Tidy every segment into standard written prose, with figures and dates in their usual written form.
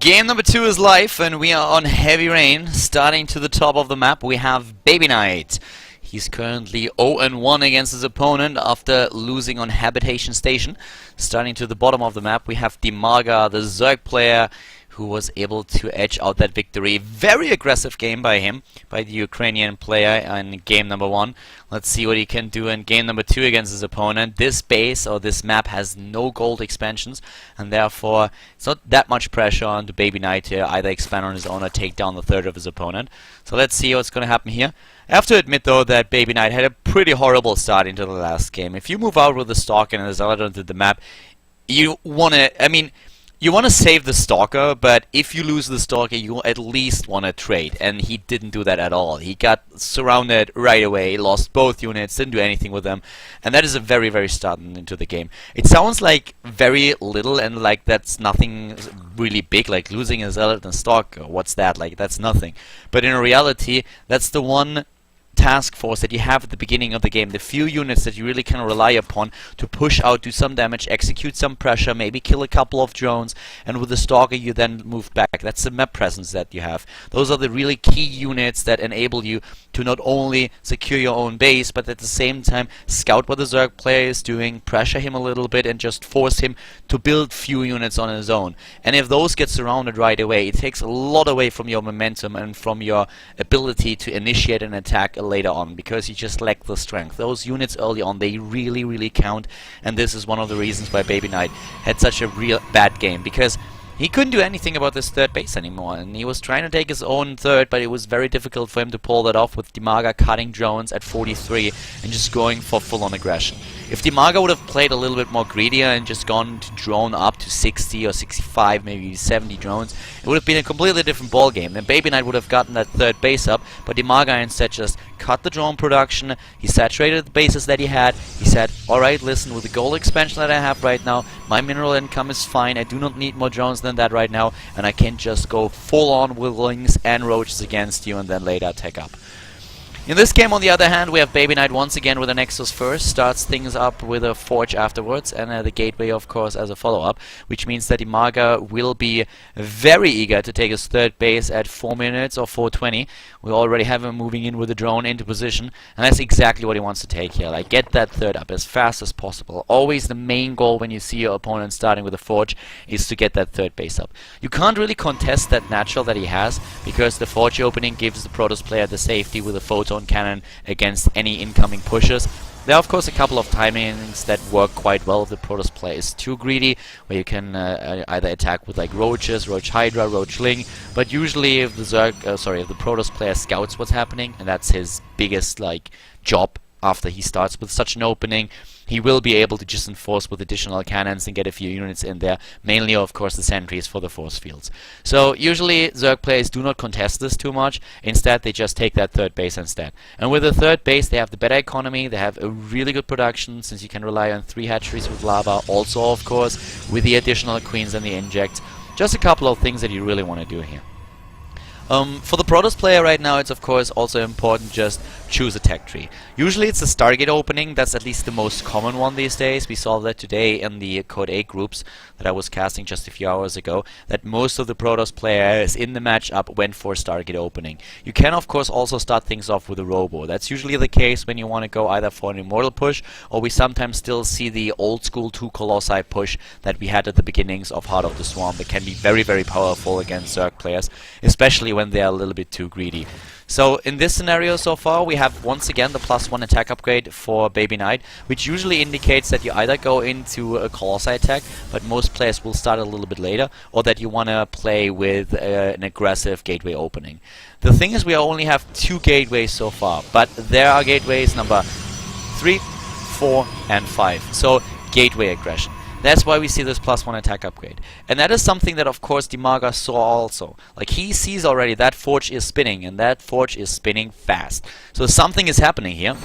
Game number 2 is live, and we are on heavy rain. Starting to the top of the map, we have BabyKnight. He's currently 0-1 against his opponent after losing on Habitation Station. Starting to the bottom of the map, we have Dimaga, the Zerg player, who was able to edge out that victory. Very aggressive game by him, by the Ukrainian player in game number 1. Let's see what he can do in game number 2 against his opponent. This base, or this map, has no gold expansions, and therefore it's not that much pressure on the BabyKnight to either expand on his own or take down the third of his opponent. So let's see what's going to happen here. I have to admit though that BabyKnight had a pretty horrible start into the last game. If you move out with the Stalker and the Zealot onto the map, you want to, you want to save the Stalker, but if you lose the Stalker, you at least want to trade, and he didn't do that at all. He got surrounded right away, lost both units, didn't do anything with them, and that is a very, very start into the game. It sounds like very little, and like that's nothing really big, like losing a Zealot and Stalker. What's that? Like, that's nothing. But in reality, that's the one task force that you have at the beginning of the game, the few units that you really can rely upon to push out, do some damage, execute some pressure, maybe kill a couple of drones, and with the Stalker you then move back. That's the map presence that you have. Those are the really key units that enable you to not only secure your own base, but at the same time scout what the Zerg player is doing, pressure him a little bit, and just force him to build few units on his own. And if those get surrounded right away, it takes a lot away from your momentum and from your ability to initiate an attack later on, because you just lack the strength. Those units early on, they really, really count, and this is one of the reasons why BabyKnight had such a real bad game, because he couldn't do anything about this third base anymore, and he was trying to take his own third, but it was very difficult for him to pull that off with Dimaga cutting drones at 43 and just going for full-on aggression. If Dimaga would have played a little bit more greedier and just gone to drone up to 60 or 65, maybe 70 drones, it would have been a completely different ball game. Then BabyKnight would have gotten that third base up, but Dimaga instead just cut the drone production. He saturated the bases that he had. He said, alright, listen, with the gold expansion that I have right now, my mineral income is fine. I do not need more drones than that right now, and I can just go full on with lings and roaches against you and then later attack up. In this game, on the other hand, we have BabyKnight once again with a Nexus first, starts things up with a Forge afterwards, and the Gateway, of course, as a follow-up, which means that Dimaga will be very eager to take his third base at 4 minutes or 4:20. We already have him moving in with the drone into position, and that's exactly what he wants to take here. Like, get that third up as fast as possible. Always the main goal when you see your opponent starting with a Forge is to get that third base up. You can't really contest that natural that he has, because the Forge opening gives the Protoss player the safety with a photon cannon against any incoming pushes. There are of course a couple of timings that work quite well if the Protoss player is too greedy, where you can either attack with like roaches, roach hydra, roach ling, but usually if the if the Protoss player scouts what's happening, and that's his biggest like job after he starts with such an opening, he will be able to just enforce with additional cannons and get a few units in there, mainly of course the sentries for the force fields. So usually Zerg players do not contest this too much, instead they just take that third base instead. And with the third base they have the better economy, they have a really good production since you can rely on 3 hatcheries with lava, also of course with the additional queens and the injects. Just a couple of things that you really want to do here. For the Protoss player right now, it's of course also important just choose a tech tree. Usually it's a Stargate opening, that's at least the most common one these days. We saw that today in the Code 8 groups that I was casting just a few hours ago, that most of the Protoss players in the matchup went for Stargate opening. You can of course also start things off with a Robo. That's usually the case when you want to go either for an Immortal push, or we sometimes still see the old school 2 Colossi push that we had at the beginnings of Heart of the Swarm that can be very, very powerful against Zerg players, especially when they are a little bit too greedy. So in this scenario so far we have once again the +1 attack upgrade for BabyKnight, which usually indicates that you either go into a Colossi attack, but most players will start a little bit later, or that you want to play with an aggressive gateway opening. The thing is we only have 2 gateways so far, but there are gateways number 3, 4 and 5. So gateway aggression. That's why we see this +1 attack upgrade. And that is something that of course Dimaga saw also. Like, he sees already that Forge is spinning, and that Forge is spinning fast. So something is happening here.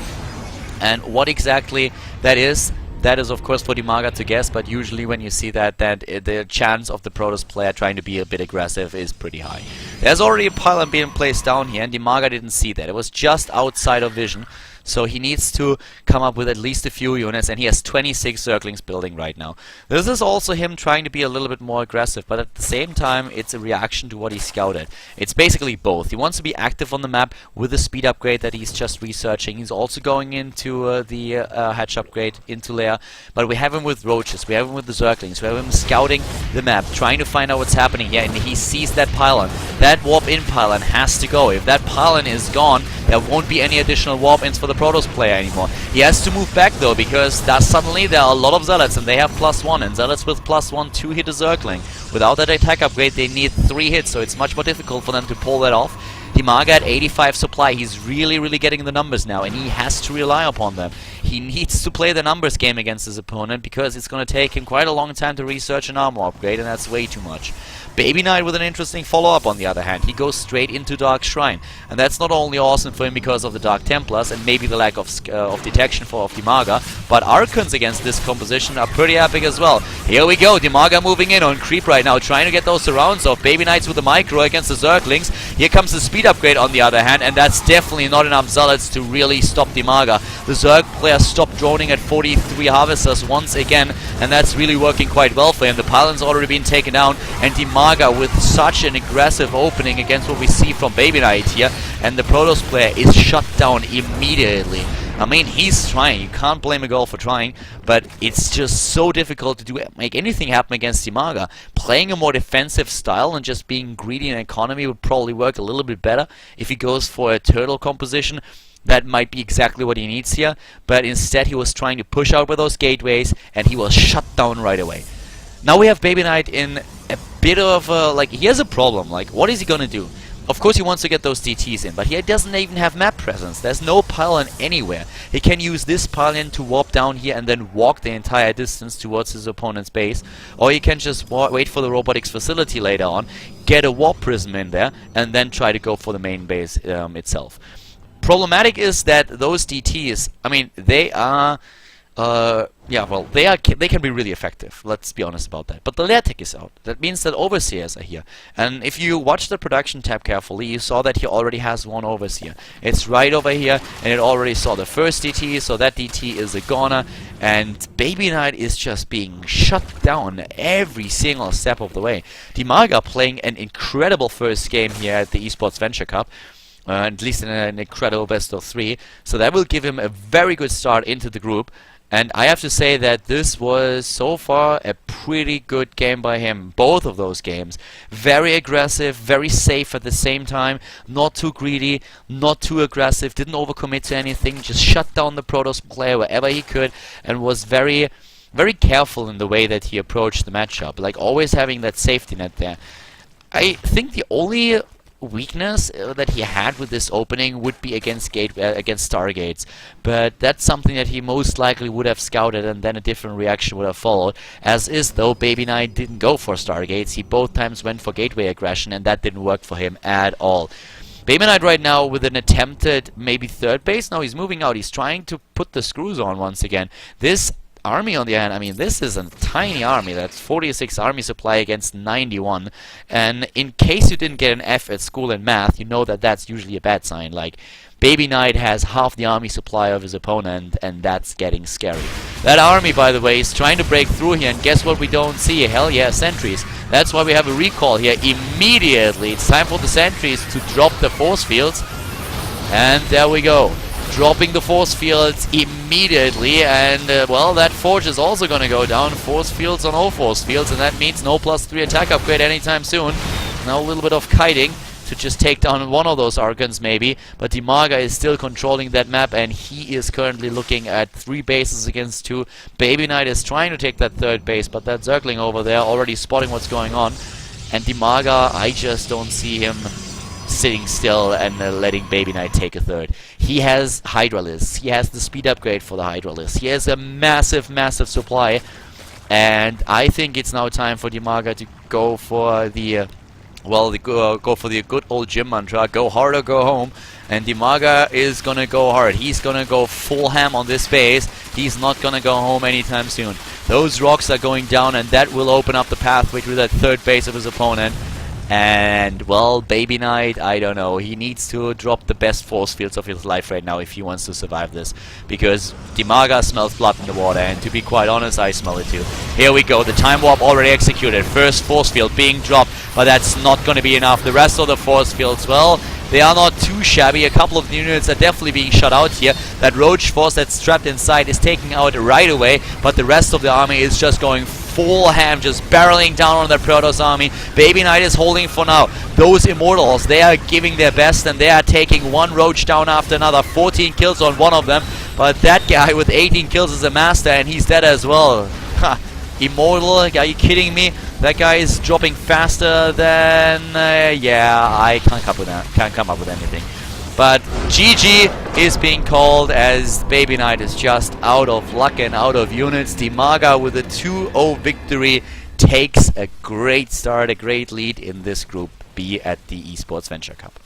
And what exactly that is of course for Dimaga to guess, but usually when you see that, the chance of the Protoss player trying to be a bit aggressive is pretty high. There's already a pylon being placed down here, and Dimaga didn't see that. It was just outside of vision. So he needs to come up with at least a few units, and he has 26 Zerglings building right now. This is also him trying to be a little bit more aggressive, but at the same time it's a reaction to what he scouted. It's basically both. He wants to be active on the map with the speed upgrade that he's just researching. He's also going into the hatch upgrade into lair, but we have him with roaches, we have him with the Zerglings, we have him scouting the map, trying to find out what's happening here, and he sees that pylon. That warp in pylon has to go. If that pylon is gone, there won't be any additional warp ins for the Protoss player anymore. He has to move back though, because suddenly there are a lot of Zealots and they have +1, and Zealots with +1 2 hit a Zergling. Without that attack upgrade they need 3 hits, so it's much more difficult for them to pull that off. Dimaga at 85 supply, he's really getting the numbers now, and he has to rely upon them. He needs to play the numbers game against his opponent, because it's going to take him quite a long time to research an armor upgrade, and that's way too much. BabyKnight with an interesting follow-up on the other hand. He goes straight into Dark Shrine, and that's not only awesome for him because of the Dark Templars and maybe the lack of detection of Dimaga, but Archons against this composition are pretty epic as well. Here we go, Dimaga moving in on creep right now, trying to get those surrounds off. BabyKnights with the micro against the Zerglings. Here comes the speed upgrade on the other hand, and that's definitely not enough Zealots to really stop Dimaga. The Zerg player stopped droning at 43 Harvesters once again, and that's really working quite well for him. The pylon's already been taken down, and Dimaga with such an aggressive opening against what we see from BabyKnight here, and the Protoss player is shut down immediately. I mean, he's trying, you can't blame a girl for trying, but it's just so difficult to make anything happen against Dimaga. Playing a more defensive style and just being greedy in economy would probably work a little bit better. If he goes for a turtle composition, that might be exactly what he needs here, but instead he was trying to push out with those gateways, and he was shut down right away. Now we have BabyKnight in a bit of a, he has a problem. What is he gonna do? Of course he wants to get those DTs in, but he doesn't even have map presence. There's no pylon anywhere. He can use this pylon to warp down here and then walk the entire distance towards his opponent's base, or he can just wait for the robotics facility later on, get a warp prism in there, and then try to go for the main base itself. Problematic is that those DTs, I mean, they are they can be really effective, let's be honest about that. But the lair tech is out. That means that overseers are here. And if you watch the production tab carefully, you saw that he already has one overseer. It's right over here, and it already saw the first DT, so that DT is a goner. And BabyKnight is just being shut down every single step of the way. Dimaga playing an incredible first game here at the Esports Venture Cup. At least in an incredible best of 3. So that will give him a very good start into the group. And I have to say that this was so far a pretty good game by him. Both of those games. Very aggressive, very safe at the same time. Not too greedy, not too aggressive. Didn't overcommit to anything. Just shut down the Protoss player wherever he could. And was very careful in the way that he approached the matchup. Always having that safety net there. I think the only weakness that he had with this opening would be against Stargates, but that's something that he most likely would have scouted, and then a different reaction would have followed. As is though, BabyKnight didn't go for Stargates, he both times went for gateway aggression, and that didn't work for him at all. BabyKnight right now with an attempted maybe third base. Now he's moving out, he's trying to put the screws on once again. This army on the other hand, I mean, this is a tiny army. That's 46 army supply against 91. And in case you didn't get an F at school in math, you know that that's usually a bad sign. BabyKnight has half the army supply of his opponent, and that's getting scary. That army, by the way, is trying to break through here, and guess what we don't see? Hell yeah, sentries. That's why we have a recall here immediately. It's time for the sentries to drop the force fields. And there we go. Dropping the force fields immediately, and well, that forge is also going to go down. Force fields on all force fields, and that means no +3 attack upgrade anytime soon. Now a little bit of kiting to just take down one of those Archons maybe, but Dimaga is still controlling that map, and he is currently looking at 3 bases against 2. BabyKnight is trying to take that third base, but that Zergling over there already spotting what's going on. And Dimaga, I just don't see him sitting still and letting BabyKnight take a third. He has Hydralisks. He has the speed upgrade for the Hydralisks. He has a massive supply, and I think it's now time for Dimaga to go for the go for the good old gym mantra: go hard or go home. And Dimaga is gonna go hard. He's gonna go full ham on this base. He's not gonna go home anytime soon. Those rocks are going down, and that will open up the pathway to that third base of his opponent. And, well, BabyKnight, I don't know. He needs to drop the best force fields of his life right now if he wants to survive this. Because Dimaga smells blood in the water, and to be quite honest, I smell it too. Here we go, the time warp already executed. First force field being dropped, but that's not going to be enough. The rest of the force fields, well, they are not too shabby. A couple of units are definitely being shut out here. That roach force that's trapped inside is taking out right away, but the rest of the army is just going full ham, just barreling down on the Protoss army. BabyKnight is holding for now. Those Immortals, they are giving their best, and they are taking one roach down after another. 14 kills on one of them, but that guy with 18 kills is a master, and he's dead as well. Ha! Immortal, are you kidding me? That guy is dropping faster than... yeah, I can't come up with that. Can't come up with anything. But GG is being called as BabyKnight is just out of luck and out of units. Dimaga with a 2-0 victory takes a great start, a great lead in this Group B at the Esports Venture Cup.